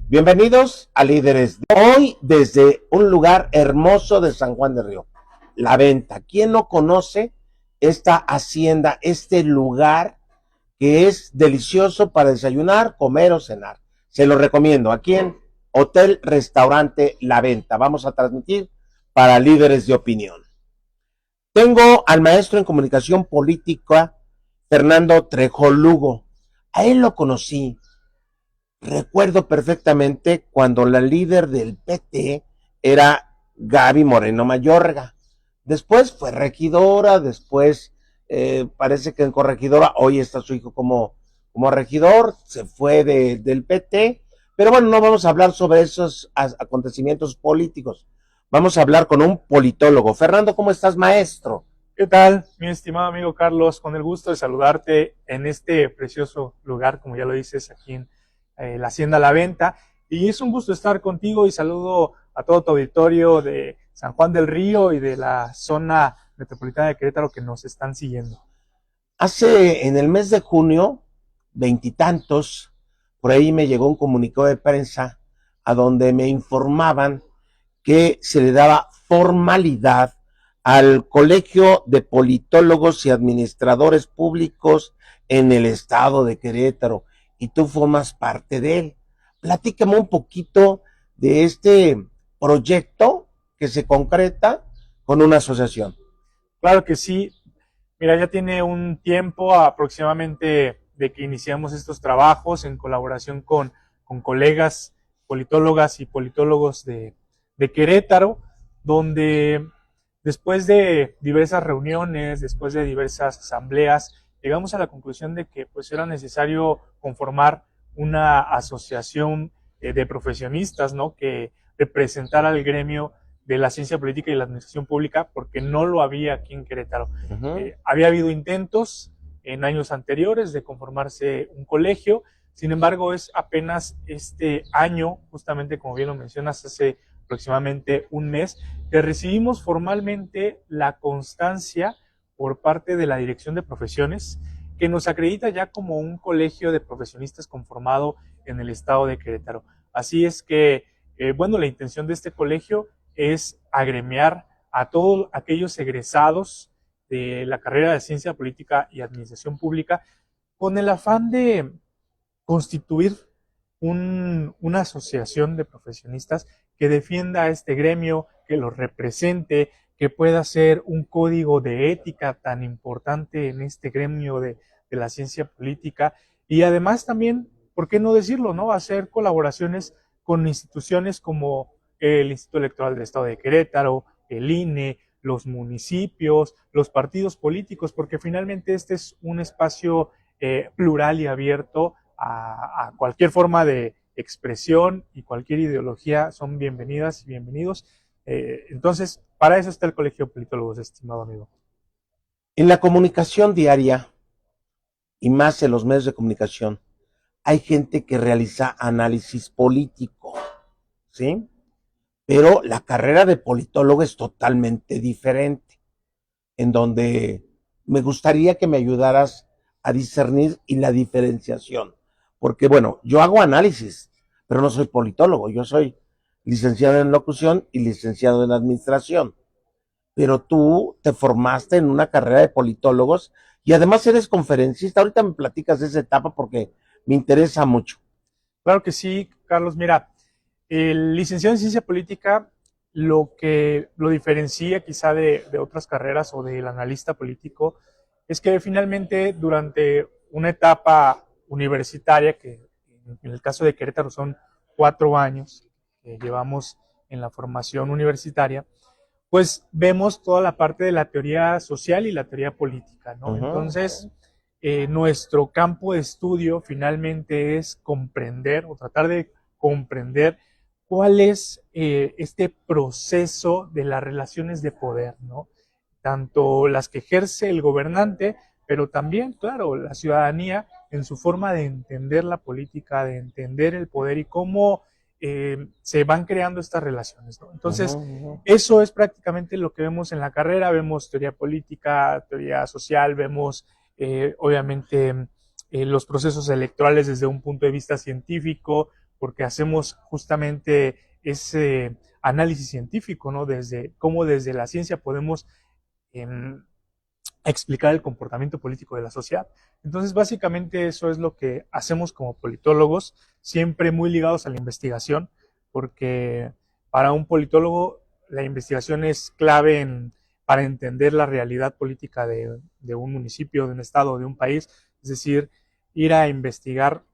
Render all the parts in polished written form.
Bienvenidos a Líderes. Hoy desde un lugar hermoso de San Juan del Río, La Venta. ¿Quién no conoce esta hacienda, este lugar que es delicioso para desayunar, comer o cenar? Se lo recomiendo. Aquí en Hotel Restaurante La Venta. Vamos a transmitir para Líderes de Opinión. Tengo al maestro en comunicación política, Fernando Trejo Lugo. A él lo conocí. Recuerdo perfectamente cuando la líder del PT era Gaby Moreno Mayorga. Después fue regidora, después parece que en corregidora, hoy está su hijo como regidor, se fue del PT. Pero bueno, no vamos a hablar sobre esos acontecimientos políticos. Vamos a hablar con un politólogo. Fernando, ¿cómo estás, maestro? ¿Qué tal, mi estimado amigo Carlos? Con el gusto de saludarte en este precioso lugar, como ya lo dices, aquí en la Hacienda La Venta. Y es un gusto estar contigo y saludo a todo tu auditorio de San Juan del Río y de la zona metropolitana de Querétaro que nos están siguiendo. En el mes de junio, veintitantos, por ahí me llegó un comunicado de prensa a donde me informaban que se le daba formalidad al Colegio de Politólogos y Administradores Públicos en el estado de Querétaro, y tú formas parte de él. Platícame un poquito de este proyecto que se concreta con una asociación. Claro que sí. Mira, ya tiene un tiempo aproximadamente de que iniciamos estos trabajos en colaboración con colegas politólogas y politólogos de Querétaro, donde después de diversas reuniones, después de diversas asambleas, llegamos a la conclusión de que pues era necesario conformar una asociación de profesionistas, ¿no? Que representara al gremio de la ciencia política y la administración pública, porque no lo había aquí en Querétaro. Había habido intentos en años anteriores de conformarse un colegio, sin embargo es apenas este año, justamente como bien lo mencionas, hace aproximadamente un mes, que recibimos formalmente la constancia por parte de la Dirección de Profesiones, que nos acredita ya como un colegio de profesionistas conformado en el estado de Querétaro. Así es que, bueno, la intención de este colegio es agremiar a todos aquellos egresados de la carrera de Ciencia Política y Administración Pública con el afán de constituir una asociación de profesionistas que defienda a este gremio, que lo represente, que pueda ser un código de ética tan importante en este gremio de la ciencia política, y además también, ¿por qué no decirlo, no? Hacer colaboraciones con instituciones como el Instituto Electoral del Estado de Querétaro, el INE, los municipios, los partidos políticos, porque finalmente este es un espacio plural y abierto a cualquier forma de expresión, y cualquier ideología son bienvenidas y bienvenidos. Entonces, para eso está el Colegio de Politólogos, estimado amigo. En la comunicación diaria, y más en los medios de comunicación, hay gente que realiza análisis político, ¿sí? Pero la carrera de politólogo es totalmente diferente, en donde me gustaría que me ayudaras a discernir y la diferenciación. Porque bueno, yo hago análisis, pero no soy politólogo, yo soy licenciado en locución y licenciado en administración. Pero tú te formaste en una carrera de politólogos y además eres conferencista. Ahorita me platicas de esa etapa porque me interesa mucho. Claro que sí, Carlos. Mira, el licenciado en Ciencia Política lo que lo diferencia quizá de otras carreras o del analista político es que finalmente durante una etapa universitaria, que en el caso de Querétaro son 4 años que llevamos en la formación universitaria, pues vemos toda la parte de la teoría social y la teoría política, ¿no? Entonces, nuestro campo de estudio finalmente es comprender o tratar de comprender cuál es este proceso de las relaciones de poder, ¿no? Tanto las que ejerce el gobernante, pero también, claro, la ciudadanía en su forma de entender la política, de entender el poder y cómo se van creando estas relaciones, ¿no? Entonces, eso es prácticamente lo que vemos en la carrera. Vemos teoría política, teoría social, vemos obviamente los procesos electorales desde un punto de vista científico, porque hacemos justamente ese análisis científico, ¿no? Desde cómo desde la ciencia podemos eh, explicar el comportamiento político de la sociedad. Entonces, básicamente eso es lo que hacemos como politólogos, siempre muy ligados a la investigación, porque para un politólogo la investigación es clave para entender la realidad política de un municipio, de un estado, de un país, es decir, ir a investigar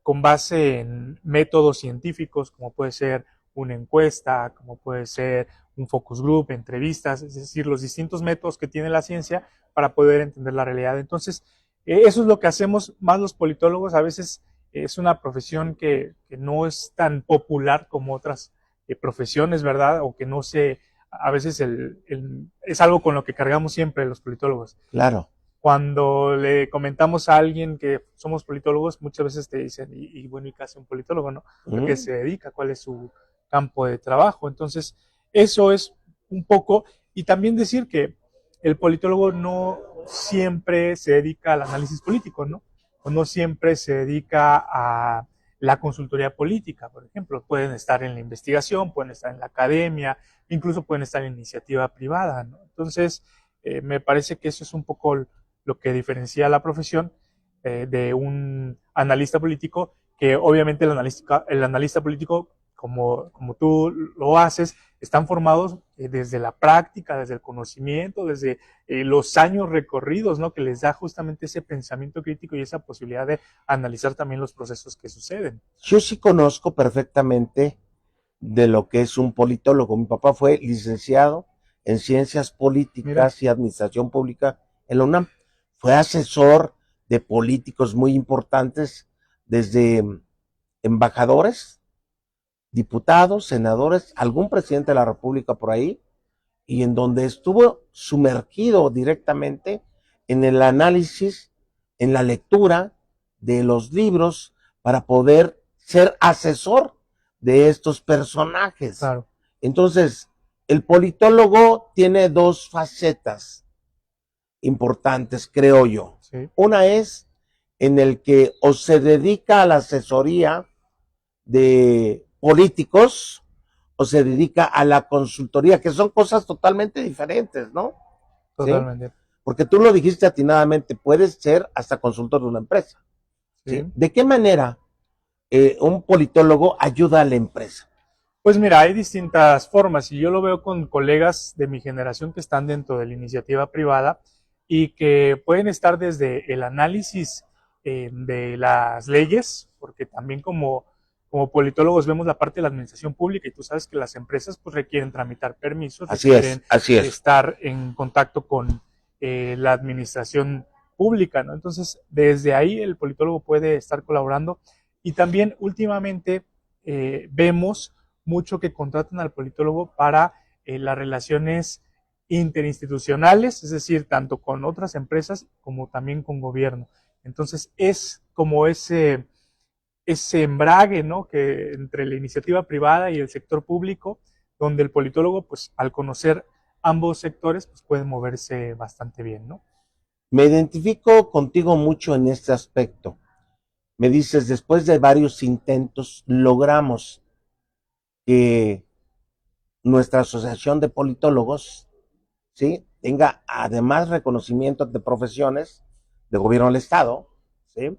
con base en métodos científicos, como puede ser una encuesta, como puede ser un focus group, entrevistas, es decir, los distintos métodos que tiene la ciencia para poder entender la realidad. Entonces, eso es lo que hacemos más los politólogos. A veces es una profesión que no es tan popular como otras profesiones, ¿verdad? O que no se, a veces es algo con lo que cargamos siempre los politólogos. Claro. Cuando le comentamos a alguien que somos politólogos, muchas veces te dicen, bueno, ¿y qué hace un politólogo, no? ¿A qué se dedica? ¿Cuál es su campo de trabajo? Entonces, eso es un poco, y también decir que el politólogo no siempre se dedica al análisis político, ¿no? O no siempre se dedica a la consultoría política, por ejemplo. Pueden estar en la investigación, pueden estar en la academia, incluso pueden estar en iniciativa privada, ¿no? Entonces, me parece que eso es un poco lo que diferencia la profesión de un analista político, que obviamente el analista político, como tú lo haces, están formados desde la práctica, desde el conocimiento, desde los años recorridos, ¿no? Que les da justamente ese pensamiento crítico y esa posibilidad de analizar también los procesos que suceden. Yo sí conozco perfectamente de lo que es un politólogo. Mi papá fue licenciado en Ciencias Políticas Mira. y Administración Pública en la UNAM. Fue asesor de políticos muy importantes, desde embajadores, diputados, senadores, algún presidente de la República por ahí, y en donde estuvo sumergido directamente en el análisis, en la lectura de los libros para poder ser asesor de estos personajes. Claro. Entonces, el politólogo tiene dos facetas importantes, creo yo. Sí. Una es en el que o se dedica a la asesoría de políticos o se dedica a la consultoría, que son cosas totalmente diferentes, ¿no? Totalmente. ¿Sí? Porque tú lo dijiste atinadamente, puedes ser hasta consultor de una empresa. Sí. ¿Sí? ¿De qué manera un politólogo ayuda a la empresa? Pues mira, hay distintas formas y yo lo veo con colegas de mi generación que están dentro de la iniciativa privada y que pueden estar desde el análisis de las leyes, porque también como politólogos vemos la parte de la administración pública y tú sabes que las empresas pues requieren tramitar permisos, requieren Así es. estar en contacto con la administración pública, ¿no? Entonces, desde ahí el politólogo puede estar colaborando y también últimamente vemos mucho que contratan al politólogo para las relaciones interinstitucionales, es decir, tanto con otras empresas como también con gobierno. Entonces es como ese embrague, ¿no? Que entre la iniciativa privada y el sector público, donde el politólogo, pues al conocer ambos sectores, pues puede moverse bastante bien, ¿no? Me identifico contigo mucho en este aspecto. Me dices, después de varios intentos, logramos que nuestra asociación de politólogos, ¿sí?, tenga además reconocimiento de profesiones de gobierno del Estado, ¿sí?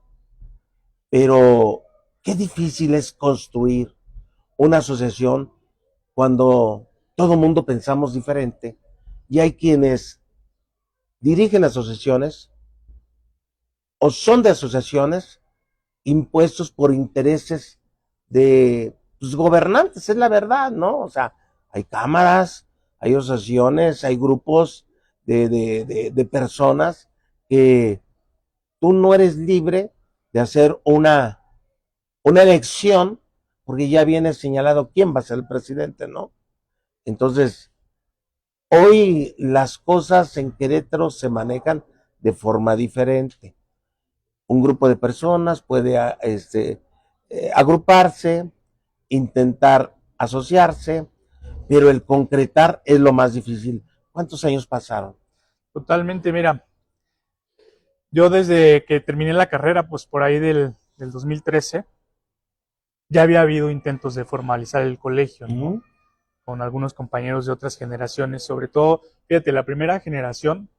Pero qué difícil es construir una asociación cuando todo mundo pensamos diferente y hay quienes dirigen asociaciones o son de asociaciones impuestos por intereses de pues, gobernantes, es la verdad, ¿no? O sea, hay cámaras, hay asociaciones, hay grupos de personas que tú no eres libre de hacer una elección porque ya viene señalado quién va a ser el presidente, ¿no? Entonces, hoy las cosas en Querétaro se manejan de forma diferente. Un grupo de personas puede agruparse, intentar asociarse, pero el concretar es lo más difícil. ¿Cuántos años pasaron? Totalmente, mira, yo desde que terminé la carrera, pues por ahí del 2013, ya había habido intentos de formalizar el colegio, ¿no? Ujú. Con algunos compañeros de otras generaciones, sobre todo, fíjate, la primera generación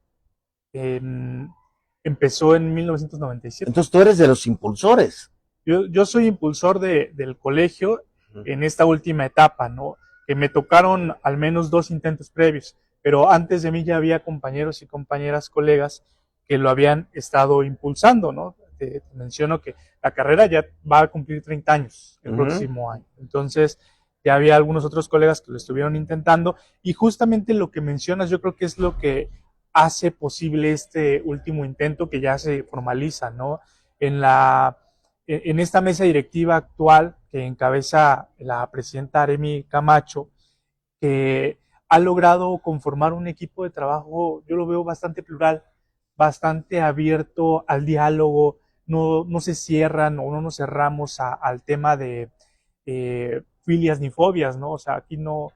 empezó en 1997. Entonces tú eres de los impulsores. Yo soy impulsor del colegio Ujú. en esta última etapa, ¿no? Que me tocaron al menos 2 intentos previos, pero antes de mí ya había compañeros y compañeras, colegas, que lo habían estado impulsando, ¿no? Te menciono que la carrera ya va a cumplir 30 años el Ujú. próximo año. Entonces, ya había algunos otros colegas que lo estuvieron intentando, y justamente lo que mencionas yo creo que es lo que hace posible este último intento que ya se formaliza, ¿no? En en esta mesa directiva actual que encabeza la presidenta Aremi Camacho, que ha logrado conformar un equipo de trabajo, yo lo veo bastante plural, bastante abierto al diálogo, no se cierran o no nos cerramos al tema de filias ni fobias, ¿no? O sea, aquí no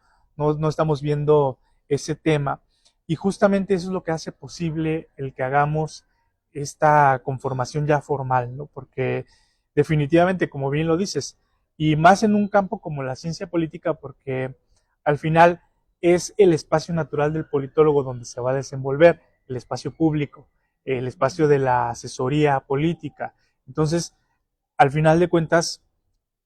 estamos viendo ese tema. Y justamente eso es lo que hace posible el que hagamos esta conformación ya formal, ¿no? Porque definitivamente, como bien lo dices, y más en un campo como la ciencia política, porque al final es el espacio natural del politólogo donde se va a desenvolver, el espacio público, el espacio de la asesoría política. Entonces, al final de cuentas,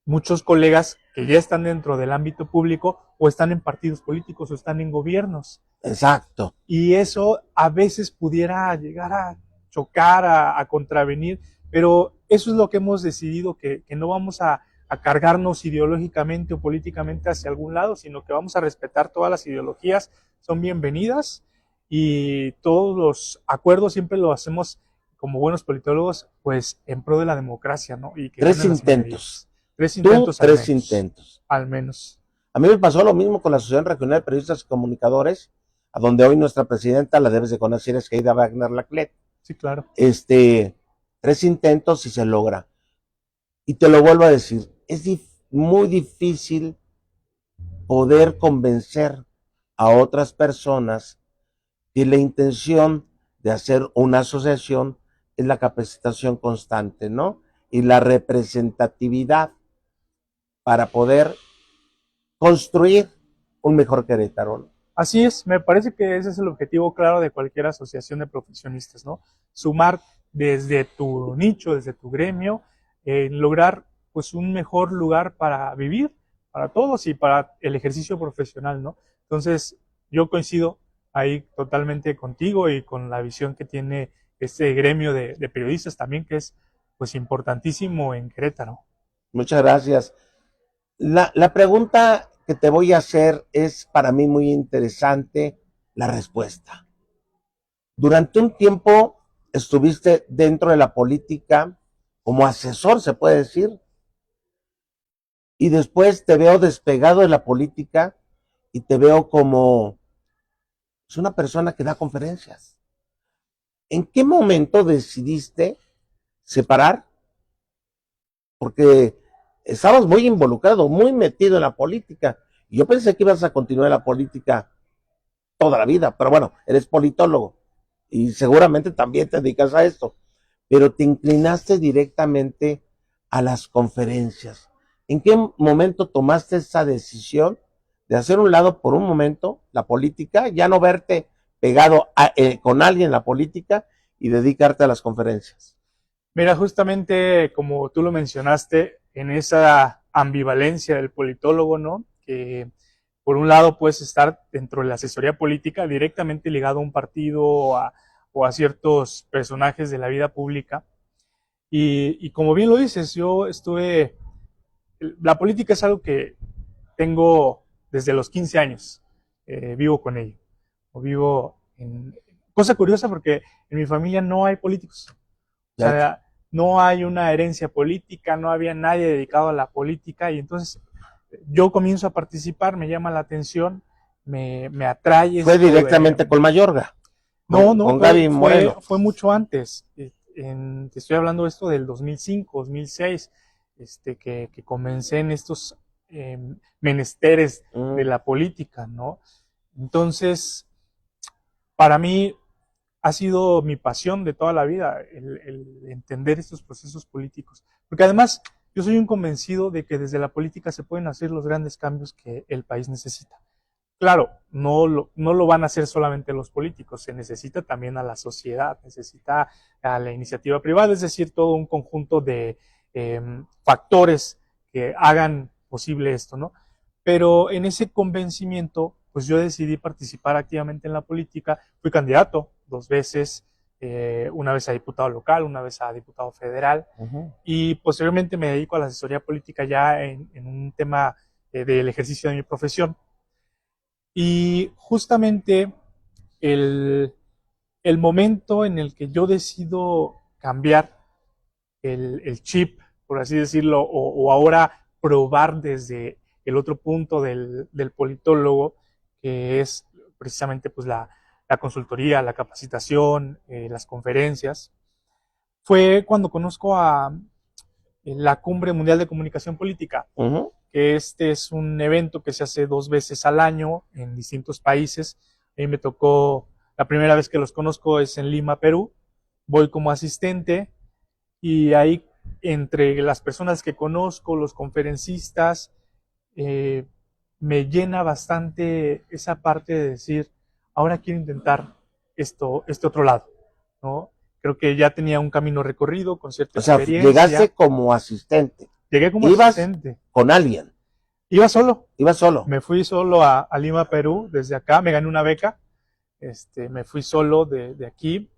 muchos colegas que ya están dentro del ámbito público o están en partidos políticos o están en gobiernos. Exacto. Y eso a veces pudiera llegar a chocar, a contravenir, pero eso es lo que hemos decidido, que no vamos a cargarnos ideológicamente o políticamente hacia algún lado, sino que vamos a respetar todas las ideologías, son bienvenidas, y todos los acuerdos siempre lo hacemos como buenos politólogos, pues en pro de la democracia, ¿no? Y que 3 ganen las intentos. mayorías. 3 Tú, intentos al 3 menos. intentos. Al menos. A mí me pasó lo mismo con la Asociación Regional de Periodistas y Comunicadores, a donde hoy nuestra presidenta, la debes de conocer, es Heida Wagner Laclet. Sí, claro. 3 intentos y se logra. Y te lo vuelvo a decir, es muy difícil poder convencer a otras personas que la intención de hacer una asociación es la capacitación constante, ¿no? Y la representatividad para poder construir un mejor Querétaro, ¿no? Así es, me parece que ese es el objetivo claro de cualquier asociación de profesionistas, ¿no? Sumar desde tu nicho, desde tu gremio, lograr pues un mejor lugar para vivir, para todos y para el ejercicio profesional, ¿no? Entonces, yo coincido ahí totalmente contigo y con la visión que tiene este gremio de periodistas también, que es pues importantísimo en Querétaro. Muchas gracias. La pregunta que te voy a hacer es para mí muy interesante la respuesta. Durante un tiempo estuviste dentro de la política como asesor, se puede decir, y después te veo despegado de la política y te veo como es una persona que da conferencias. ¿En qué momento decidiste separar? Porque estabas muy involucrado, muy metido en la política. Y yo pensé que ibas a continuar en la política toda la vida, pero bueno, eres politólogo y seguramente también te dedicas a esto, pero te inclinaste directamente a las conferencias. ¿En qué momento tomaste esa decisión de hacer un lado por un momento la política, ya no verte pegado con alguien en la política y dedicarte a las conferencias? Mira, justamente como tú lo mencionaste, en esa ambivalencia del politólogo, ¿no? Que por un lado puedes estar dentro de la asesoría política directamente ligado a un partido o a ciertos personajes de la vida pública. Y como bien lo dices, yo estuve, la política es algo que tengo desde los 15 años, vivo con ello, o vivo en... Cosa curiosa porque en mi familia no hay políticos. O Ya, sea, no hay una herencia política, no había nadie dedicado a la política, y entonces yo comienzo a participar, me llama la atención, me atrae fue esto de... directamente con Mayorga, No, con Gaby Moreno. fue mucho antes. Te estoy hablando de esto del 2005, 2006, que comencé en estos menesteres de Mm. la política, ¿no? Entonces, para mí ha sido mi pasión de toda la vida, el entender estos procesos políticos. Porque además, yo soy un convencido de que desde la política se pueden hacer los grandes cambios que el país necesita. Claro, no lo van a hacer solamente los políticos, se necesita también a la sociedad, necesita a la iniciativa privada, es decir, todo un conjunto de factores que hagan posible esto, ¿no? Pero en ese convencimiento, pues yo decidí participar activamente en la política, fui candidato 2 veces, una vez a diputado local, una vez a diputado federal, y posteriormente me dedico a la asesoría política ya en un tema del ejercicio de mi profesión. Y justamente el, el momento en el que yo decido cambiar el chip, por así decirlo, o ahora probar desde el otro punto del politólogo, que es precisamente pues la consultoría, la capacitación, las conferencias, fue cuando conozco a la Cumbre Mundial de Comunicación Política, que este es un evento que se hace 2 veces al año en distintos países. A mí me tocó, la primera vez que los conozco es en Lima, Perú. Voy como asistente y ahí entre las personas que conozco, los conferencistas, eh, me llena bastante esa parte de decir, ahora quiero intentar este otro lado, ¿no? Creo que ya tenía un camino recorrido con cierta experiencia. Llegaste como asistente. Llegué como asistente. ¿Con alguien? Iba solo. ¿Ibas solo? Me fui solo a Lima, Perú, desde acá, me gané una beca, me fui solo de aquí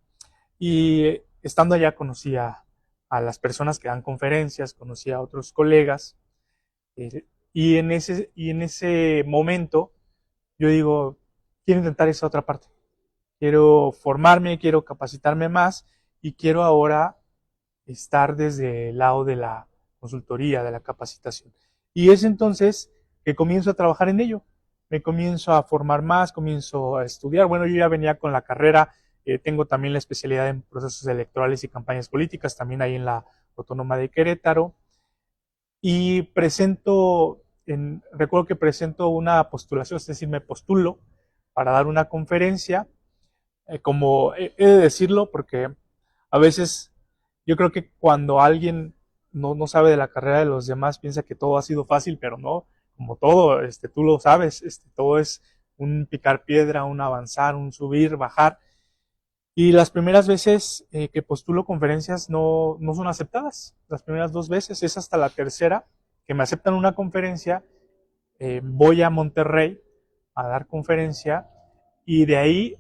y estando allá conocí a las personas que dan conferencias, conocí a otros colegas y en ese momento yo digo, quiero intentar esa otra parte, quiero formarme, quiero capacitarme más y quiero ahora estar desde el lado de la consultoría, de la capacitación. Y es entonces que comienzo a trabajar en ello, me comienzo a formar más, comienzo a estudiar. Bueno, yo ya venía con la carrera, tengo también la especialidad en procesos electorales y campañas políticas, también ahí en la Autónoma de Querétaro. Y recuerdo que presento una postulación, es decir, me postulo para dar una conferencia, como he de decirlo, porque a veces yo creo que cuando alguien no sabe de la carrera de los demás piensa que todo ha sido fácil, pero no, como todo, tú lo sabes, todo es un picar piedra, un avanzar, un subir, bajar. Y las primeras veces que postulo conferencias no son aceptadas. Las primeras 2 veces, es hasta la tercera que me aceptan una conferencia. Voy a Monterrey a dar conferencia y de ahí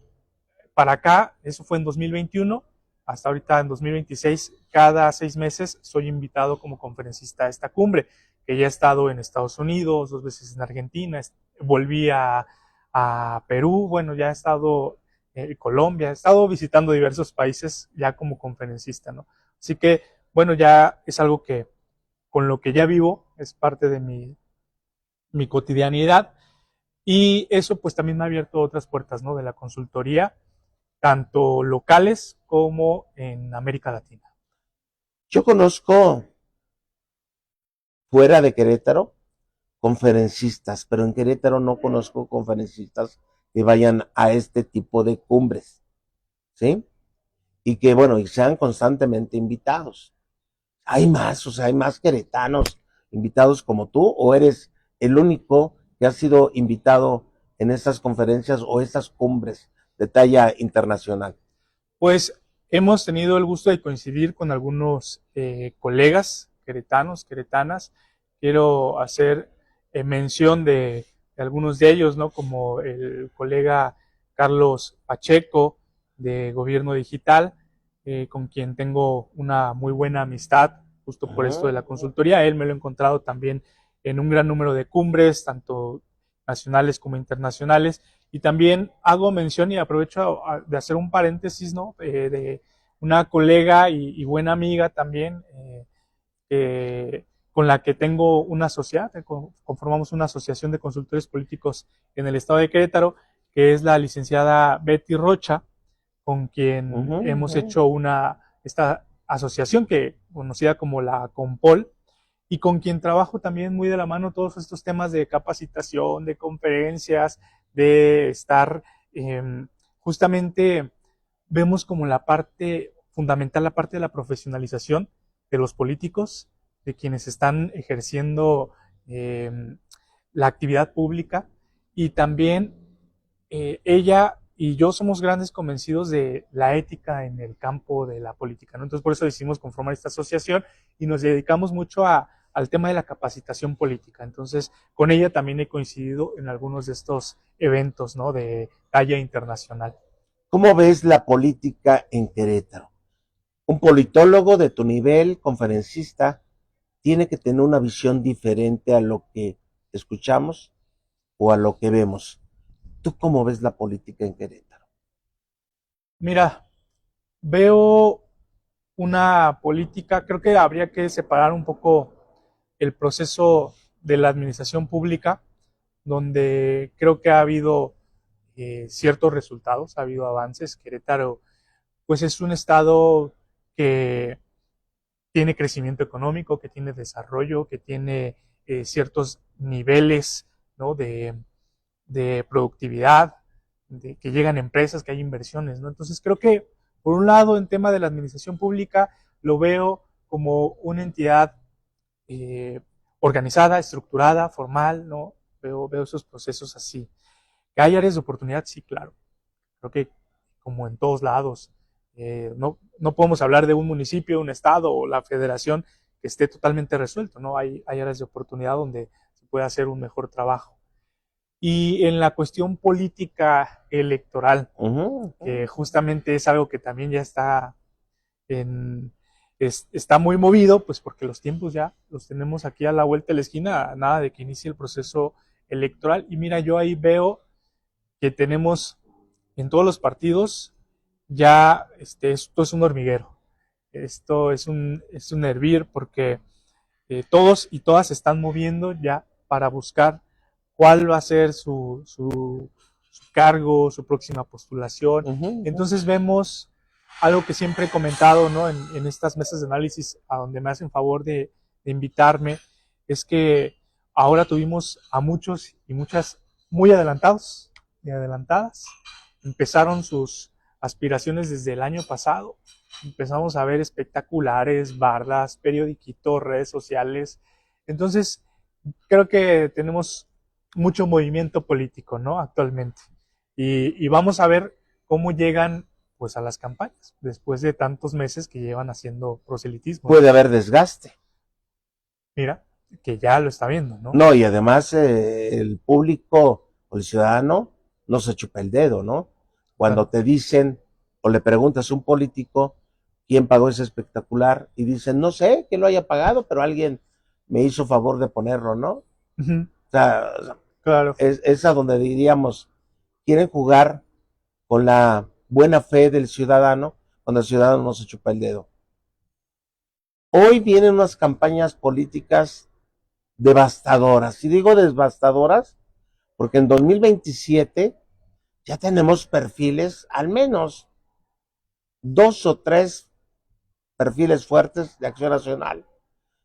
para acá, eso fue en 2021, hasta ahorita en 2026, cada 6 meses soy invitado como conferencista a esta cumbre, que ya he estado en Estados Unidos, 2 veces en Argentina, volví a Perú, bueno, ya he estado en Colombia, he estado visitando diversos países ya como conferencista, ¿no? Así que, bueno, ya es algo que con lo que ya vivo, es parte de mi cotidianidad y eso pues también me ha abierto otras puertas, ¿no? De la consultoría, tanto locales como en América Latina. Yo conozco fuera de Querétaro conferencistas, pero en Querétaro no conozco conferencistas que vayan a este tipo de cumbres, ¿sí? Y que, bueno, y sean constantemente invitados. Hay más, o sea, hay más queretanos invitados como tú, o eres el único que ha sido invitado en estas conferencias o estas cumbres de talla internacional. Pues hemos tenido el gusto de coincidir con algunos colegas queretanos, queretanas. Quiero hacer mención de algunos de ellos, ¿no? Como el colega Carlos Pacheco de Gobierno Digital, con quien tengo una muy buena amistad, justo por esto de la consultoría. Él me lo he encontrado también en un gran número de cumbres, tanto nacionales como internacionales. Y también hago mención y aprovecho de hacer un paréntesis, ¿no? De una colega y buena amiga también, con la que tengo una sociedad, conformamos una asociación de consultores políticos en el estado de Querétaro, que es la licenciada Betty Rocha, con quien hemos hecho esta asociación que conocida como la Compol, y con quien trabajo también muy de la mano todos estos temas de capacitación, de conferencias, de estar, justamente vemos como la parte fundamental, la parte de la profesionalización de los políticos, de quienes están ejerciendo eh, la actividad pública, y también ella y yo somos grandes convencidos de la ética en el campo de la política, ¿no? Entonces por eso decidimos conformar esta asociación y nos dedicamos mucho al tema de la capacitación política. Entonces con ella también he coincidido en algunos de estos eventos, ¿no?, de talla internacional. ¿Cómo ves la política en Querétaro? Un politólogo de tu nivel, conferencista, tiene que tener una visión diferente a lo que escuchamos o a lo que vemos. ¿Tú cómo ves la política en Querétaro? Mira, veo una política, creo que habría que separar un poco el proceso de la administración pública, donde creo que ha habido ciertos resultados, ha habido avances. Querétaro, pues es un estado que tiene crecimiento económico, que tiene desarrollo, que tiene ciertos niveles, ¿no?, de productividad, de que llegan empresas, que hay inversiones, ¿no? Entonces creo que, por un lado, en tema de la administración pública, lo veo como una entidad eh, organizada, estructurada, formal, ¿no? Veo esos procesos así. ¿Que hay áreas de oportunidad? Sí, claro. Creo que, como en todos lados, no podemos hablar de un municipio, un estado o la federación que esté totalmente resuelto, ¿no? Hay áreas de oportunidad donde se puede hacer un mejor trabajo. Y en la cuestión política electoral, que justamente es algo que también ya está en, está muy movido, pues porque los tiempos ya los tenemos aquí a la vuelta de la esquina, nada de que inicie el proceso electoral. Y mira, yo ahí veo que tenemos en todos los partidos ya, esto es un hormiguero, esto es un hervir, porque todos y todas se están moviendo ya para buscar cuál va a ser su cargo, su próxima postulación. Entonces vemos algo que siempre he comentado, ¿no?, en estas mesas de análisis a donde me hacen favor de invitarme, es que ahora tuvimos a muchos y muchas muy adelantados y adelantadas. Empezaron sus aspiraciones desde el año pasado. Empezamos a ver espectaculares, bardas, periodiquitos, redes sociales. Entonces, creo que tenemos mucho movimiento político, ¿no?, actualmente. Y vamos a ver cómo llegan, pues, a las campañas, después de tantos meses que llevan haciendo proselitismo. Puede haber desgaste. Mira, que ya lo está viendo, ¿no? No, y además el público o el ciudadano no se chupa el dedo, ¿no? Cuando te dicen o le preguntas a un político quién pagó ese espectacular y dicen, no sé que lo haya pagado, pero alguien me hizo favor de ponerlo, ¿no? Uh-huh. O sea, claro. Es a donde diríamos, quieren jugar con la buena fe del ciudadano cuando el ciudadano no se chupa el dedo. Hoy vienen unas campañas políticas devastadoras. Y digo devastadoras porque en 2027 ya tenemos perfiles, al menos 2 o 3 perfiles fuertes de Acción Nacional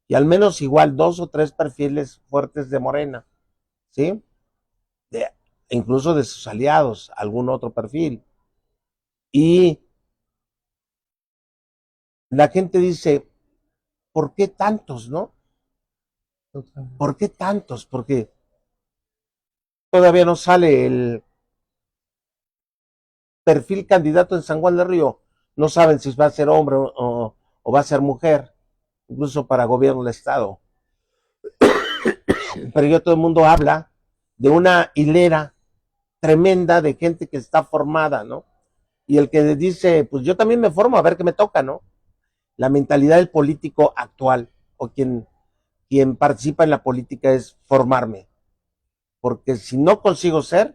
y al menos igual 2 o 3 perfiles fuertes de Morena, ¿sí? Incluso de sus aliados, algún otro perfil. Y la gente dice, ¿por qué tantos, no? ¿Por qué tantos? Porque todavía no sale el perfil candidato en San Juan del Río. No saben si va a ser hombre o va a ser mujer, incluso para gobierno del estado. Pero ya todo el mundo habla de una hilera tremenda de gente que está formada, ¿no? Y el que dice, pues yo también me formo a ver qué me toca, ¿no? La mentalidad del político actual o quien participa en la política es formarme, porque si no consigo ser,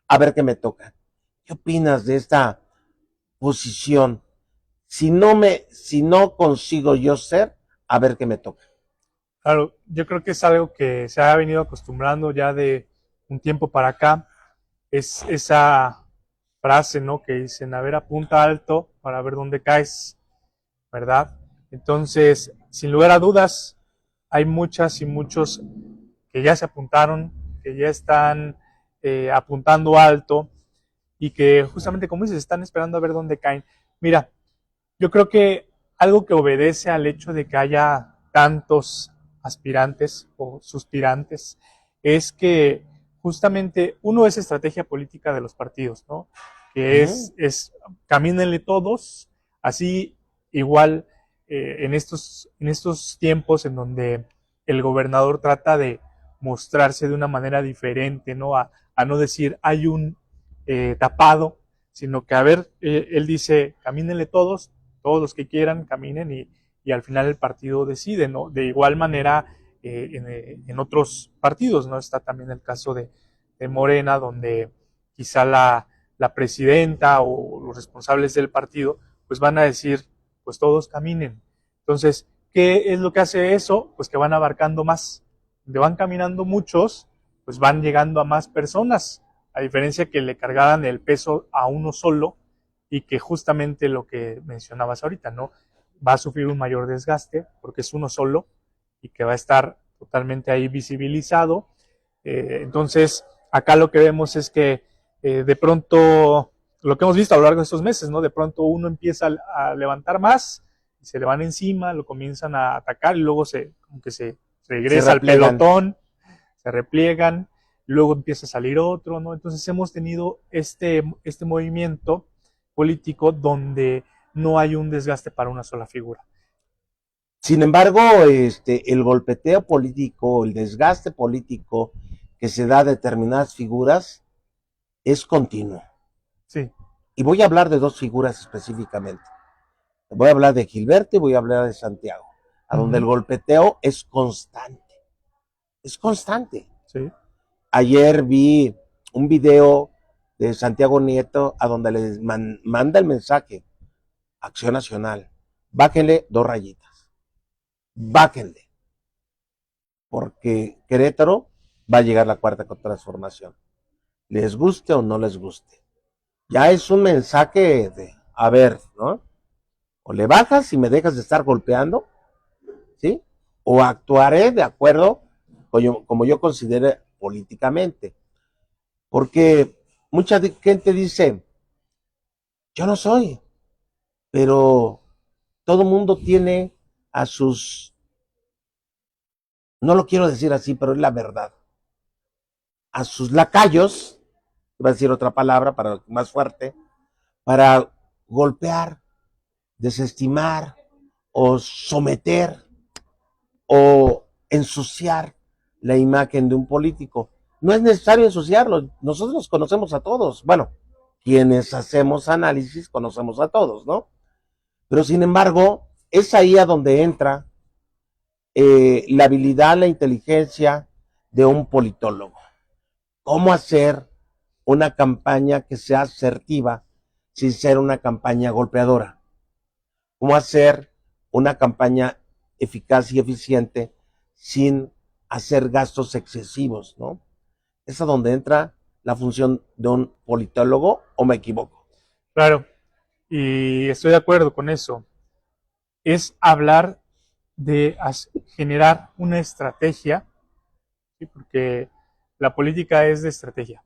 a ver qué me toca. ¿Qué opinas de esta posición? Si no consigo yo ser, a ver qué me toca. Claro, yo creo que es algo que se ha venido acostumbrando ya de un tiempo para acá. Es esa frase, ¿no?, que dicen, a ver, apunta alto para ver dónde caes, ¿verdad? Entonces, sin lugar a dudas, hay muchas y muchos que ya se apuntaron, que ya están apuntando alto y que justamente, como dices, están esperando a ver dónde caen. Mira, yo creo que algo que obedece al hecho de que haya tantos aspirantes o suspirantes, es que justamente uno es estrategia política de los partidos, ¿no? Que es camínenle todos, así igual en estos tiempos en donde el gobernador trata de mostrarse de una manera diferente, ¿no? A no decir hay un tapado, sino que a ver, él dice, camínenle todos los que quieran, caminen y al final el partido decide, ¿no? De igual manera en otros partidos, ¿no? Está también el caso de Morena, donde quizá la presidenta o los responsables del partido, pues van a decir, pues todos caminen. Entonces, ¿qué es lo que hace eso? Pues que van abarcando más. Donde van caminando muchos, pues van llegando a más personas, a diferencia que le cargaran el peso a uno solo y que justamente lo que mencionabas ahorita, ¿no? Va a sufrir un mayor desgaste porque es uno solo y que va a estar totalmente ahí visibilizado. Entonces, acá lo que vemos es que de pronto, lo que hemos visto a lo largo de estos meses, ¿no? De pronto uno empieza a levantar más, y se le van encima, lo comienzan a atacar y luego como que se regresa al pelotón, se repliegan, luego empieza a salir otro, ¿no? Entonces hemos tenido este movimiento político donde no hay un desgaste para una sola figura. Sin embargo, el golpeteo político, el desgaste político que se da a determinadas figuras es continuo. Sí. Y voy a hablar de dos figuras específicamente. Voy a hablar de Gilberto y voy a hablar de Santiago, a donde el golpeteo es constante. Es constante. Sí. Ayer vi un video de Santiago Nieto a donde les manda el mensaje: Acción Nacional, báquenle 2 rayitas, báquenle, porque Querétaro va a llegar la cuarta transformación, les guste o no les guste. Ya es un mensaje de, a ver, ¿no? O le bajas y me dejas de estar golpeando, ¿sí? O actuaré de acuerdo como yo considere políticamente. Porque mucha gente dice, yo no soy, pero todo mundo tiene a sus, no lo quiero decir así, pero es la verdad, a sus lacayos, iba a decir otra palabra para más fuerte, para golpear, desestimar o someter o ensuciar la imagen de un político. No es necesario ensuciarlo, nosotros conocemos a todos. Bueno, quienes hacemos análisis conocemos a todos, ¿no? Pero sin embargo, es ahí a donde entra la habilidad, la inteligencia de un politólogo. ¿Cómo hacer una campaña que sea asertiva sin ser una campaña golpeadora? ¿Cómo hacer una campaña eficaz y eficiente sin hacer gastos excesivos, ¿no? Es a donde entra la función de un politólogo, ¿o me equivoco? Claro, y estoy de acuerdo con eso. Es hablar de generar una estrategia, ¿sí? Porque la política es de estrategia.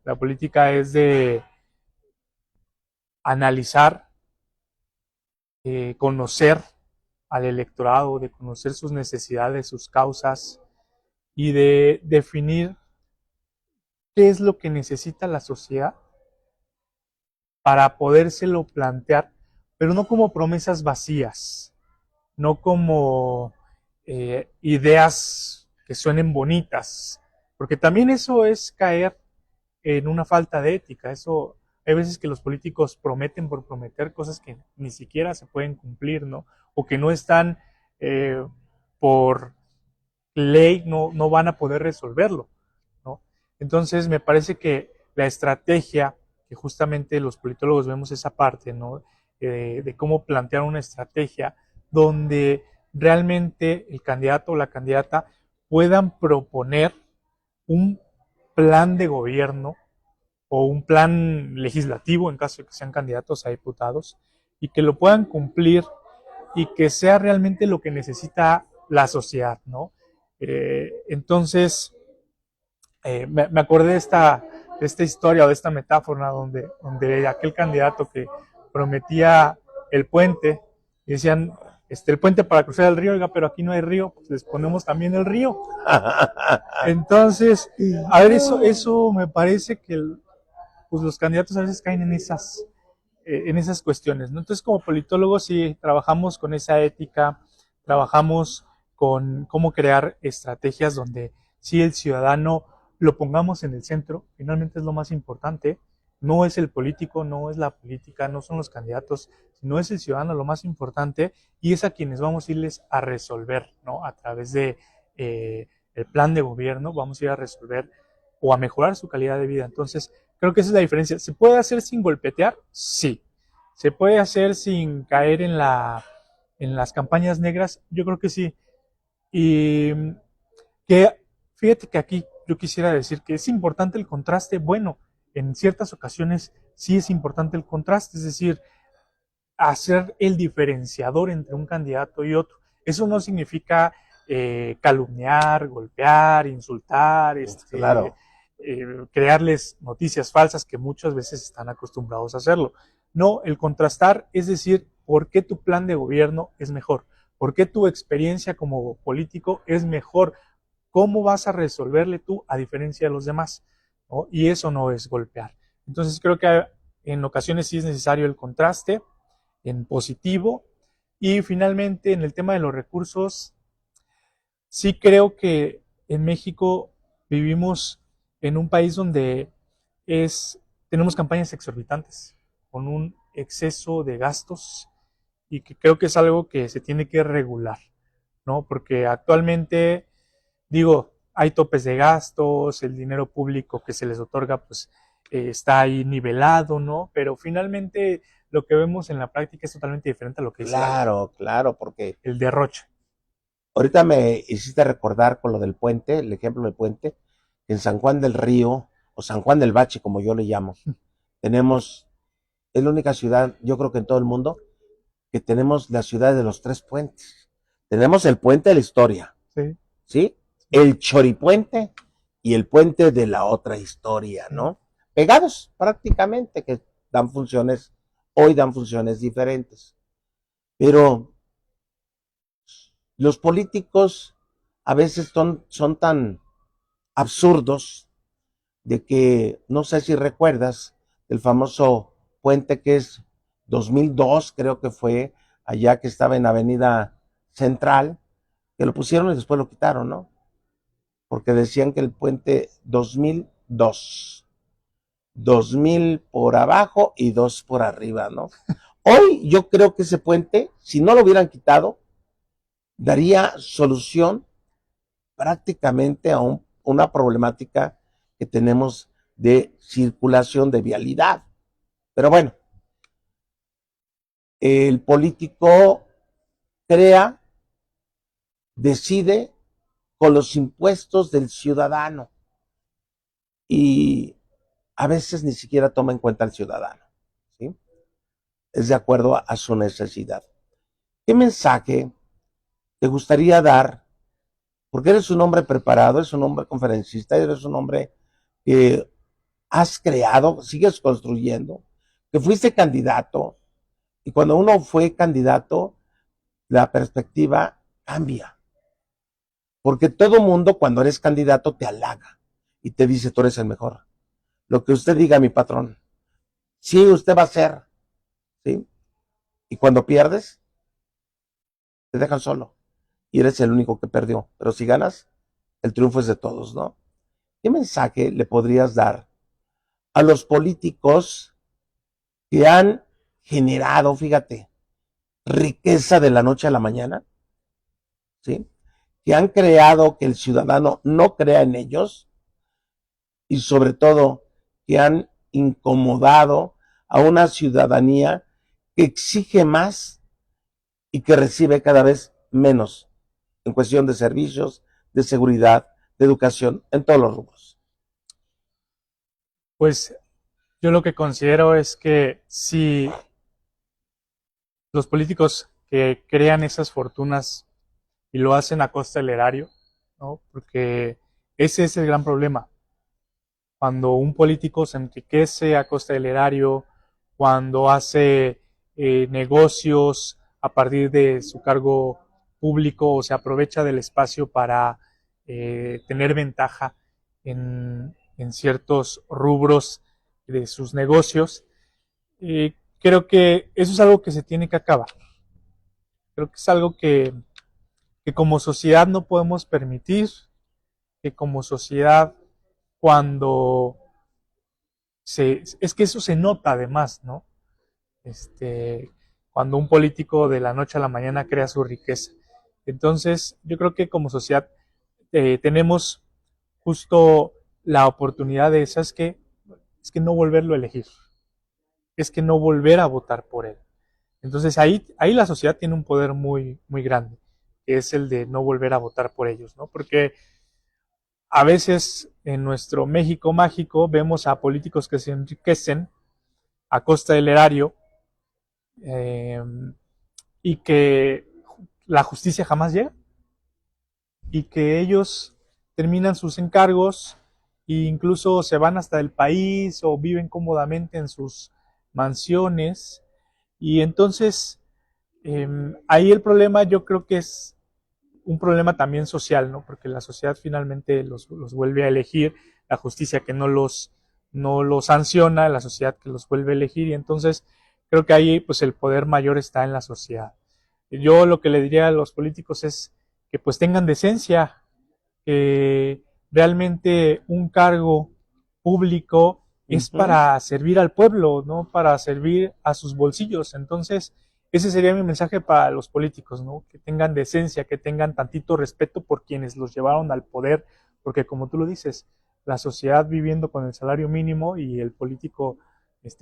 La política es de analizar, conocer al electorado, de conocer sus necesidades, sus causas y de definir qué es lo que necesita la sociedad para podérselo plantear, pero no como promesas vacías, no como ideas que suenen bonitas, porque también eso es caer en una falta de ética. Eso, hay veces que los políticos prometen por prometer cosas que ni siquiera se pueden cumplir, ¿no? O que no están por ley, no van a poder resolverlo, ¿no? Entonces me parece que la estrategia, que justamente los politólogos vemos esa parte, ¿no? De cómo plantear una estrategia donde realmente el candidato o la candidata puedan proponer un plan de gobierno o un plan legislativo en caso de que sean candidatos a diputados y que lo puedan cumplir y que sea realmente lo que necesita la sociedad, ¿no? Entonces, me acordé de esta historia o de esta metáfora donde aquel candidato que prometía el puente y decían, el puente para cruzar el río, oiga, pero aquí no hay río, pues les ponemos también el río. Entonces, a ver, eso me parece que pues los candidatos a veces caen en esas cuestiones, ¿no? Entonces, como politólogos, sí trabajamos con esa ética, trabajamos con cómo crear estrategias donde sí el ciudadano lo pongamos en el centro, finalmente es lo más importante, no es el político, no es la política, no son los candidatos, sino es el ciudadano lo más importante y es a quienes vamos a irles a resolver, ¿no? A través de el plan de gobierno, vamos a ir a resolver o a mejorar su calidad de vida. Entonces, creo que esa es la diferencia. ¿Se puede hacer sin golpetear? Sí. ¿Se puede hacer sin caer en las campañas negras? Yo creo que sí. Y que fíjate que aquí yo quisiera decir que es importante el contraste. Bueno, en ciertas ocasiones sí es importante el contraste, es decir, hacer el diferenciador entre un candidato y otro. Eso no significa calumniar, golpear, insultar, Claro. crearles noticias falsas que muchas veces están acostumbrados a hacerlo. No, el contrastar es decir, ¿por qué tu plan de gobierno es mejor? ¿Por qué tu experiencia como político es mejor? ¿Cómo vas a resolverle tú a diferencia de los demás? ¿No? Y eso no es golpear. Entonces creo que en ocasiones sí es necesario el contraste en positivo. Y finalmente, en el tema de los recursos, sí creo que en México vivimos en un país donde tenemos campañas exorbitantes, con un exceso de gastos y que creo que es algo que se tiene que regular, ¿no? Porque actualmente, digo, hay topes de gastos, el dinero público que se les otorga, pues está ahí nivelado, ¿no? Pero finalmente lo que vemos en la práctica es totalmente diferente a lo que dice la ley. Claro, claro, porque El derroche. ahorita me hiciste recordar con lo del puente, el ejemplo del puente, en San Juan del Río, o San Juan del Bache, como yo le llamo, tenemos, es la única ciudad, yo creo que en todo el mundo, que tenemos la ciudad de los tres puentes. Tenemos el puente de la historia, Sí. ¿sí? El choripuente y el puente de la otra historia, ¿no? Pegados prácticamente, que dan funciones, hoy dan funciones diferentes. Pero los políticos a veces son tan absurdos de que, no sé si recuerdas, el famoso puente que es 2002, creo que fue, allá que estaba en Avenida Central, que lo pusieron y después lo quitaron, ¿no? Porque decían que el puente 2000 por abajo y 2 por arriba, ¿no? Hoy yo creo que ese puente, si no lo hubieran quitado, daría solución prácticamente a una problemática que tenemos de circulación de vialidad. Pero bueno, el político crea, decide con los impuestos del ciudadano y a veces ni siquiera toma en cuenta al ciudadano, ¿sí? Es de acuerdo a su necesidad. ¿Qué mensaje te gustaría dar? Porque eres un hombre preparado, eres un hombre conferencista, eres un hombre que has creado, sigues construyendo, que fuiste candidato, y cuando uno fue candidato, la perspectiva cambia. Porque todo mundo cuando eres candidato te halaga y te dice tú eres el mejor. Lo que usted diga, mi patrón, sí, usted va a ser, ¿sí? Y cuando pierdes, te dejan solo y eres el único que perdió. Pero si ganas, el triunfo es de todos, ¿no? ¿Qué mensaje le podrías dar a los políticos que han generado, fíjate, riqueza de la noche a la mañana? ¿Sí? Que han creado que el ciudadano no crea en ellos y sobre todo que han incomodado a una ciudadanía que exige más y que recibe cada vez menos en cuestión de servicios, de seguridad, de educación, en todos los rubros. Pues yo lo que considero es que si los políticos que crean esas fortunas y lo hacen a costa del erario, ¿no? Porque ese es el gran problema. Cuando un político se enriquece a costa del erario, cuando hace negocios a partir de su cargo público o se aprovecha del espacio para tener ventaja en ciertos rubros de sus negocios. Creo que eso es algo que se tiene que acabar. Creo que es algo que como sociedad no podemos permitir, que como sociedad cuando es que eso se nota además, ¿no? Cuando un político de la noche a la mañana crea su riqueza. Entonces, yo creo que como sociedad tenemos justo la oportunidad de, ¿sabes qué? Es que no volverlo a elegir, es que no volver a votar por él. Entonces ahí la sociedad tiene un poder muy, muy grande, que es el de no volver a votar por ellos, ¿no? Porque a veces en nuestro México mágico vemos a políticos que se enriquecen a costa del erario eh, y que la justicia jamás llega y que ellos terminan sus encargos e incluso se van hasta el país o viven cómodamente en sus mansiones y entonces ahí el problema yo creo que es un problema también social, ¿no? Porque la sociedad finalmente los vuelve a elegir, la justicia que no los sanciona, la sociedad que los vuelve a elegir y entonces creo que ahí pues el poder mayor está en la sociedad. Yo lo que le diría a los políticos es que pues tengan decencia, que realmente un cargo público es para servir al pueblo, no para servir a sus bolsillos. Entonces, ese sería mi mensaje para los políticos, ¿no? Que tengan decencia, que tengan tantito respeto por quienes los llevaron al poder, porque como tú lo dices, la sociedad viviendo con el salario mínimo y el político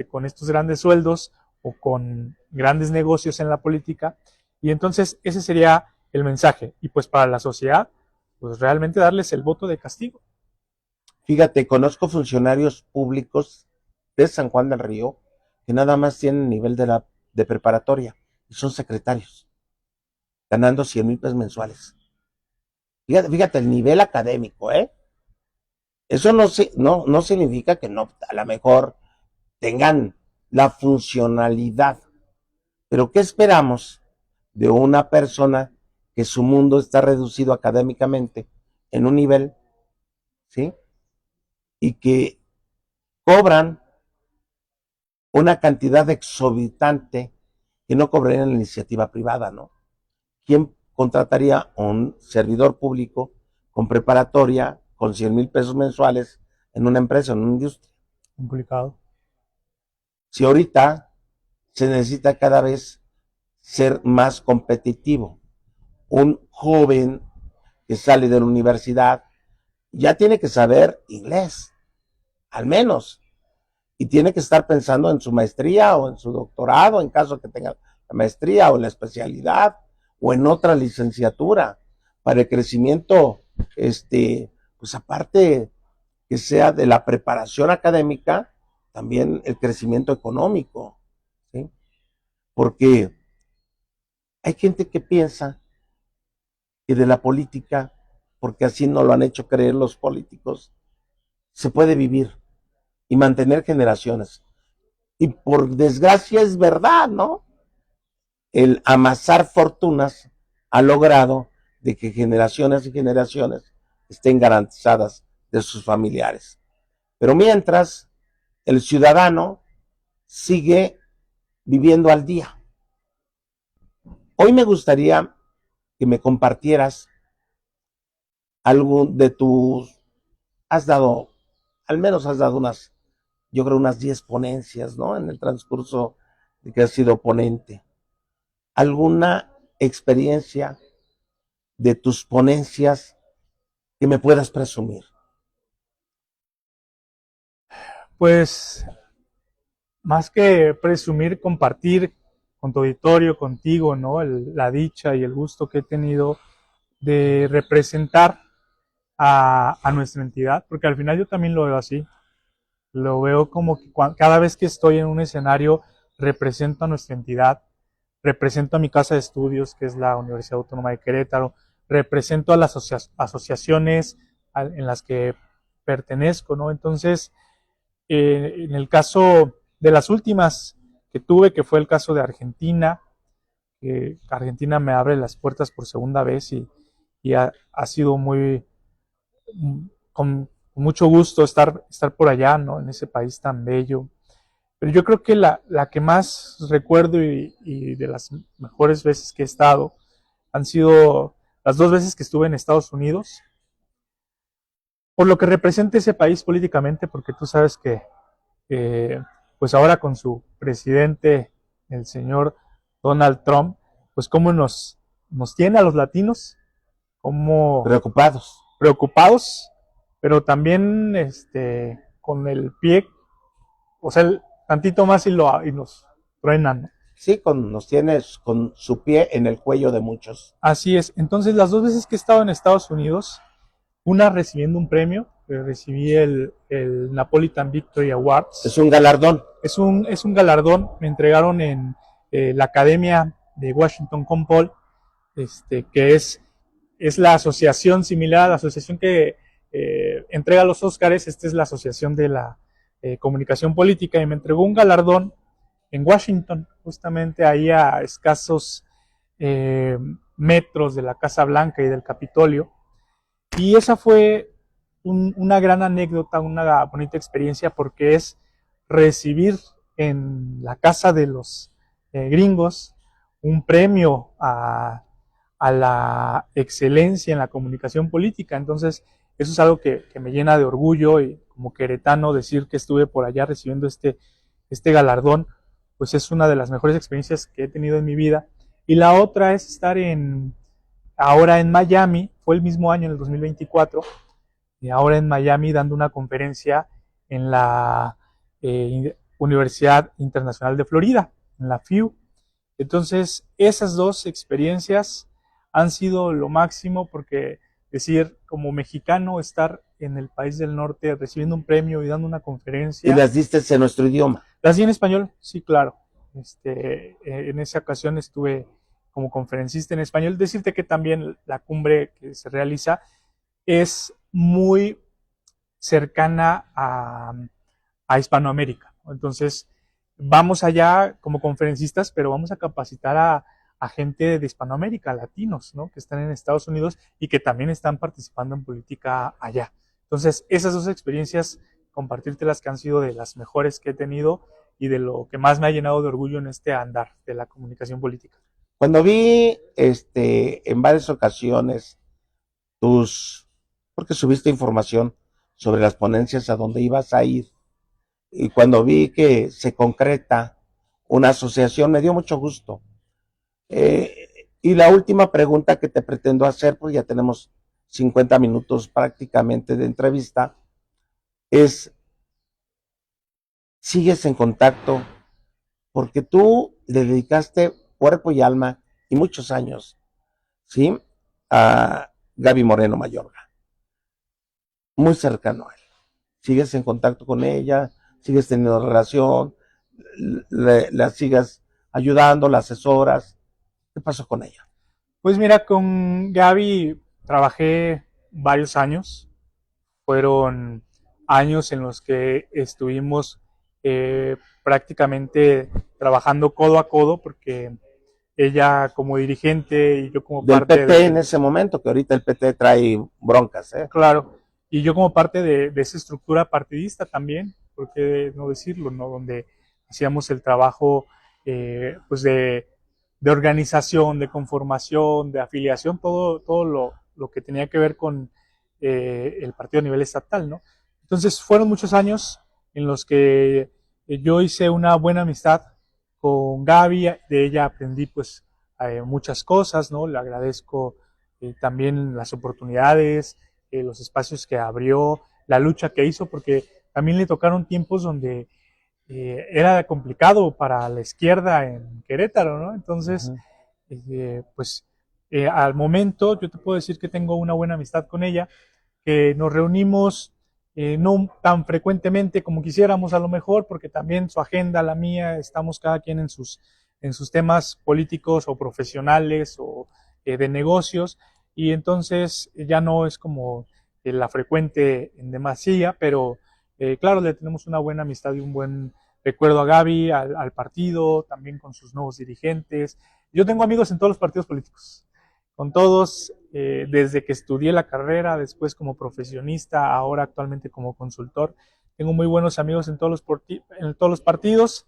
con estos grandes sueldos o con grandes negocios en la política, y entonces ese sería el mensaje. Y pues para la sociedad, pues realmente darles el voto de castigo. Fíjate, conozco funcionarios públicos de San Juan del Río que nada más tienen nivel de preparatoria y son secretarios, ganando 100,000 pesos mensuales. Fíjate el nivel académico, ¿eh? Eso no significa que no, a lo mejor tengan la funcionalidad. Pero ¿qué esperamos de una persona que su mundo está reducido académicamente en un nivel, ¿sí? Y que cobran una cantidad exorbitante que no cobraría en la iniciativa privada, ¿no? ¿Quién contrataría a un servidor público con preparatoria, con 100,000 pesos mensuales en una empresa, en una industria? Complicado. Si ahorita se necesita cada vez ser más competitivo, un joven que sale de la universidad ya tiene que saber inglés, al menos, y tiene que estar pensando en su maestría o en su doctorado, en caso que tenga la maestría o la especialidad o en otra licenciatura, para el crecimiento, pues aparte que sea de la preparación académica, también el crecimiento económico, ¿sí? Porque hay gente que piensa que de la política, porque así nos lo han hecho creer los políticos, se puede vivir y mantener generaciones. Y por desgracia es verdad, ¿no? El amasar fortunas ha logrado de que generaciones y generaciones estén garantizadas de sus familiares. Pero mientras, el ciudadano sigue viviendo al día. Hoy me gustaría que me compartieras algo de tus... Has dado, al menos has dado unas, yo creo unas 10 ponencias, ¿no? En el transcurso de que has sido ponente. ¿Alguna experiencia de tus ponencias que me puedas presumir? Pues más que presumir, compartir con tu auditorio, contigo, ¿no? La dicha y el gusto que he tenido de representar a nuestra entidad, porque al final yo también lo veo así. Lo veo como que cada vez que estoy en un escenario represento a nuestra entidad, represento a mi casa de estudios, que es la Universidad Autónoma de Querétaro, represento a las asociaciones en las que pertenezco, ¿no? Entonces, en el caso de las últimas que tuve, que fue el caso de Argentina, que Argentina me abre las puertas por segunda vez y ha sido con mucho gusto estar por allá, ¿no? En ese país tan bello. Pero yo creo que la que más recuerdo y de las mejores veces que he estado han sido las 2 veces que estuve en Estados Unidos, por lo que representa ese país políticamente, porque tú sabes que pues ahora con su presidente, el señor Donald Trump, pues cómo nos tiene a los latinos, como Preocupados. preocupados, pero también con el pie, o sea, el tantito más y nos truenan, ¿no? Sí, nos tienes con su pie en el cuello de muchos. Así es. Entonces, las 2 veces que he estado en Estados Unidos, una recibiendo un premio, recibí el Napolitan Victory Awards. Es un galardón. Es un galardón, me entregaron en la Academia de Washington con Paul, que es la asociación similar a la asociación que entrega los Óscares. Esta es la asociación de la comunicación política, y me entregó un galardón en Washington, justamente ahí a escasos metros de la Casa Blanca y del Capitolio. Y esa fue una gran anécdota, una bonita experiencia, porque es recibir en la casa de los gringos un premio a la excelencia en la comunicación política. Entonces, eso es algo que me llena de orgullo, y como queretano decir que estuve por allá recibiendo este galardón, pues es una de las mejores experiencias que he tenido en mi vida. Y la otra es estar ahora en Miami, fue el mismo año, en el 2024, y ahora en Miami dando una conferencia en la Universidad Internacional de Florida, en la FIU. Entonces, esas 2 experiencias han sido lo máximo, porque decir, como mexicano, estar en el país del norte recibiendo un premio y dando una conferencia. Y las diste en nuestro idioma. Las di en español, sí, claro. En esa ocasión estuve como conferencista en español. Decirte que también la cumbre que se realiza es muy cercana a Hispanoamérica. Entonces, vamos allá como conferencistas, pero vamos a capacitar a gente de Hispanoamérica, latinos, ¿no? Que están en Estados Unidos y que también están participando en política allá. Entonces, esas 2 experiencias, compartirte que han sido de las mejores que he tenido y de lo que más me ha llenado de orgullo en este andar de la comunicación política. Cuando vi en varias ocasiones porque subiste información sobre las ponencias a donde ibas a ir, y cuando vi que se concreta una asociación, me dio mucho gusto. Y la última pregunta que te pretendo hacer, pues ya tenemos 50 minutos prácticamente de entrevista, es, ¿sigues en contacto? Porque tú le dedicaste cuerpo y alma y muchos años, ¿sí? A Gaby Moreno Mayorga, muy cercano a él. ¿Sigues en contacto con ella? ¿Sigues teniendo relación? ¿La sigas ayudando? ¿La asesoras? ¿Qué pasó con ella? Pues mira, con Gaby trabajé varios años. Fueron años en los que estuvimos prácticamente trabajando codo a codo, porque ella como dirigente y yo como Del parte PT en ese momento, que ahorita el PT trae broncas, ¿eh? claro, y yo como parte de esa estructura partidista también, por qué no decirlo, ¿no? Donde hacíamos el trabajo pues de organización, de conformación, de afiliación, todo lo que tenía que ver con el partido a nivel estatal, ¿no? Entonces fueron muchos años en los que yo hice una buena amistad con Gaby. De ella aprendí pues muchas cosas, ¿no? Le agradezco también las oportunidades, los espacios que abrió, la lucha que hizo, porque también le tocaron tiempos donde era complicado para la izquierda en Querétaro, ¿no? Entonces, pues al momento yo te puedo decir que tengo una buena amistad con ella, que nos reunimos no tan frecuentemente como quisiéramos a lo mejor, porque también su agenda, la mía, estamos cada quien en sus temas políticos o profesionales o de negocios, y entonces ya no es como la frecuente en demasía, pero claro, le tenemos una buena amistad y un buen recuerdo a Gaby, al partido, también con sus nuevos dirigentes. Yo tengo amigos en todos los partidos políticos, con todos, desde que estudié la carrera, después como profesionista, ahora actualmente como consultor. Tengo muy buenos amigos en todos los partidos,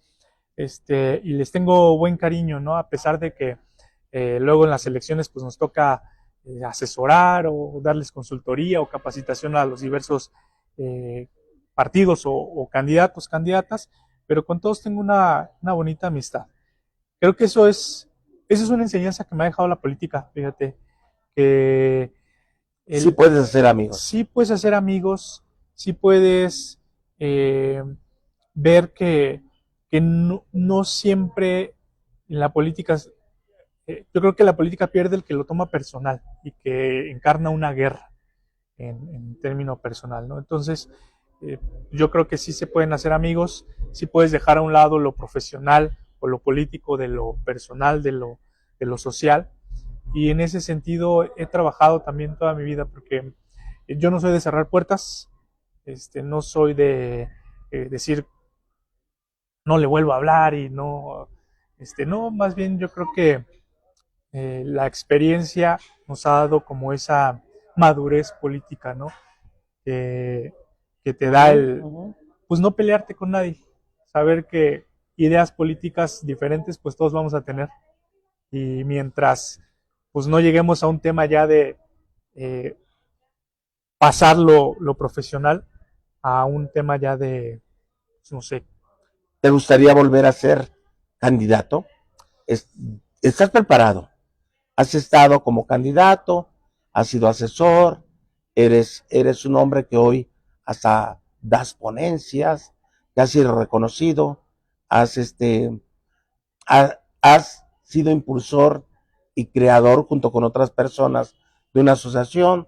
y les tengo buen cariño, ¿no? A pesar de que luego en las elecciones pues nos toca asesorar o darles consultoría o capacitación a los diversos eh, partidos o candidatos, candidatas, pero con todos tengo una bonita amistad. Creo que eso es una enseñanza que me ha dejado la política, fíjate, que Sí el, puedes hacer amigos. sí puedes hacer amigos, sí puedes eh, ver que no siempre en la política, yo creo que la política pierde el que lo toma personal y que encarna una guerra en término personal, ¿no? Entonces, eh, yo creo que sí se pueden hacer amigos, sí puedes dejar a un lado lo profesional o lo político de lo personal, de lo social, y en ese sentido he trabajado también toda mi vida porque yo no soy de cerrar puertas, no soy de decir no le vuelvo a hablar y no, no, más bien yo creo que la experiencia nos ha dado como esa madurez política, ¿no? Que, que te da pues no pelearte con nadie, saber que ideas políticas diferentes, pues todos vamos a tener. Y mientras, pues no lleguemos a un tema ya de eh, pasar lo profesional a un tema ya de, pues, no sé. ¿Te gustaría volver a ser candidato? Es- ¿Estás preparado? ¿Has estado como candidato? ¿Has sido asesor? ¿Eres un hombre que hoy hasta das ponencias? ¿Que has sido reconocido? ¿Has, has sido impulsor y creador junto con otras personas de una asociación?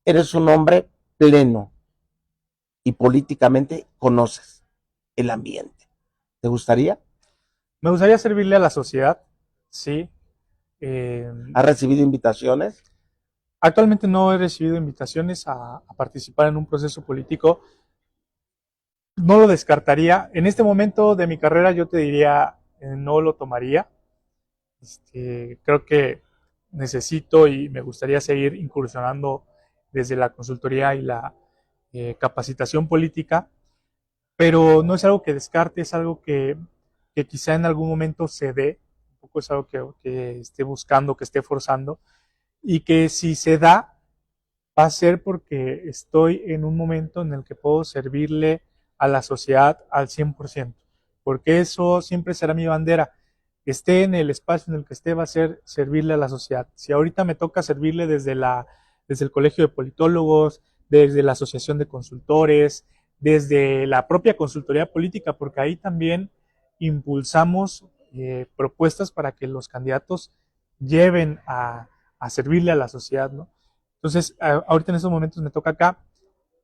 Eres un hombre pleno y políticamente conoces el ambiente. ¿Te gustaría? Me gustaría servirle a la sociedad, sí. Eh, ¿Has recibido invitaciones? Actualmente no he recibido invitaciones a participar en un proceso político. No lo descartaría. En este momento de mi carrera yo te diría, no lo tomaría. Creo que necesito y me gustaría seguir incursionando desde la consultoría y la capacitación política, pero no es algo que descarte, es algo que quizá en algún momento se dé, un poco es algo que esté buscando, que esté forzando, y que si se da, va a ser porque estoy en un momento en el que puedo servirle a la sociedad al 100%, porque eso siempre será mi bandera. Esté en el espacio en el que esté, va a ser servirle a la sociedad. Si ahorita me toca servirle desde el colegio de politólogos, desde la asociación de consultores, desde la propia consultoría política, porque ahí también impulsamos propuestas para que los candidatos lleven a servirle a la sociedad, ¿no? Entonces, ahorita en estos momentos me toca acá.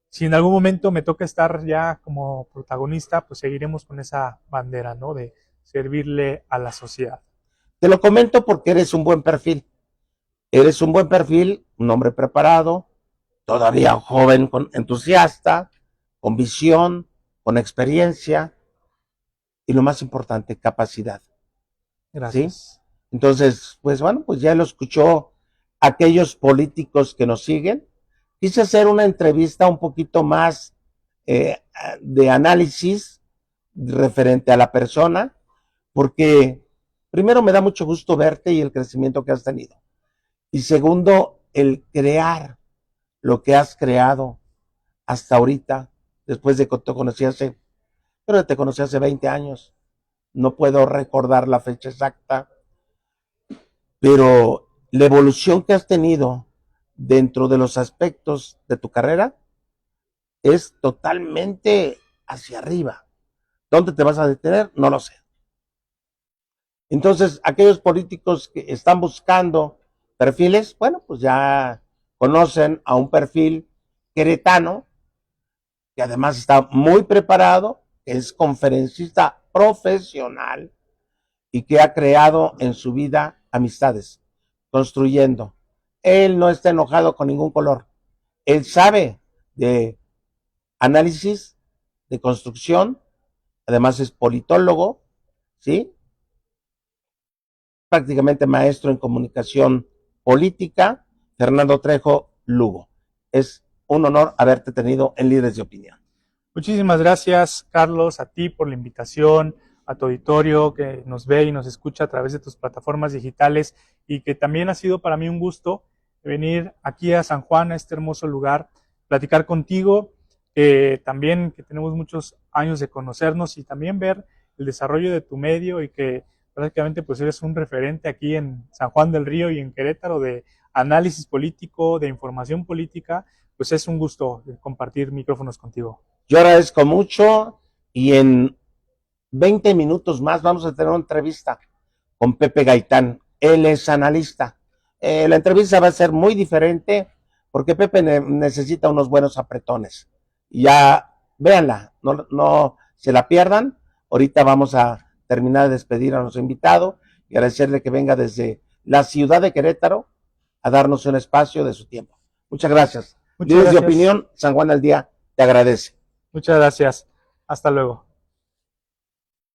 Si en algún momento me toca estar ya como protagonista, pues seguiremos con esa bandera, ¿no? De servirle a la sociedad. Te lo comento porque eres un buen perfil. Eres un buen perfil, un hombre preparado, todavía joven, entusiasta, con visión, con experiencia y lo más importante, capacidad. ¿Sí? Gracias. Entonces, pues bueno, pues ya lo escuchó aquellos políticos que nos siguen. Quise hacer una entrevista un poquito más eh, de análisis referente a la persona, porque primero me da mucho gusto verte y el crecimiento que has tenido. Y segundo, el crear lo que has creado hasta ahorita, después de que te conocí pero te conocí hace 20 años. No puedo recordar la fecha exacta, pero la evolución que has tenido dentro de los aspectos de tu carrera es totalmente hacia arriba. ¿Dónde te vas a detener? No lo sé. Entonces, aquellos políticos que están buscando perfiles, bueno, pues ya conocen a un perfil queretano que además está muy preparado, que es conferencista profesional y que ha creado en su vida amistades, construyendo. Él no está enojado con ningún color. Él sabe de análisis, de construcción, además es politólogo, ¿sí? prácticamente maestro en comunicación política, Fernando Trejo Lugo. Es un honor haberte tenido en Líderes de Opinión. Muchísimas gracias, Carlos, a ti por la invitación, a tu auditorio que nos ve y nos escucha a través de tus plataformas digitales, y que también ha sido para mí un gusto venir aquí a San Juan, a este hermoso lugar, platicar contigo, también que tenemos muchos años de conocernos, y también ver el desarrollo de tu medio, y que prácticamente pues eres un referente aquí en San Juan del Río y en Querétaro de análisis político, de información política. Pues es un gusto compartir micrófonos contigo. Yo agradezco mucho, y en 20 minutos más vamos a tener una entrevista con Pepe Gaitán. Él es analista. La entrevista va a ser muy diferente porque Pepe necesita unos buenos apretones. Ya, véanla, no se la pierdan. Ahorita vamos a terminar de despedir a nuestro invitado y agradecerle que venga desde la ciudad de Querétaro a darnos un espacio de su tiempo. Muchas gracias. Líderes de Opinión, San Juan al Día te agradece. Muchas gracias. Hasta luego.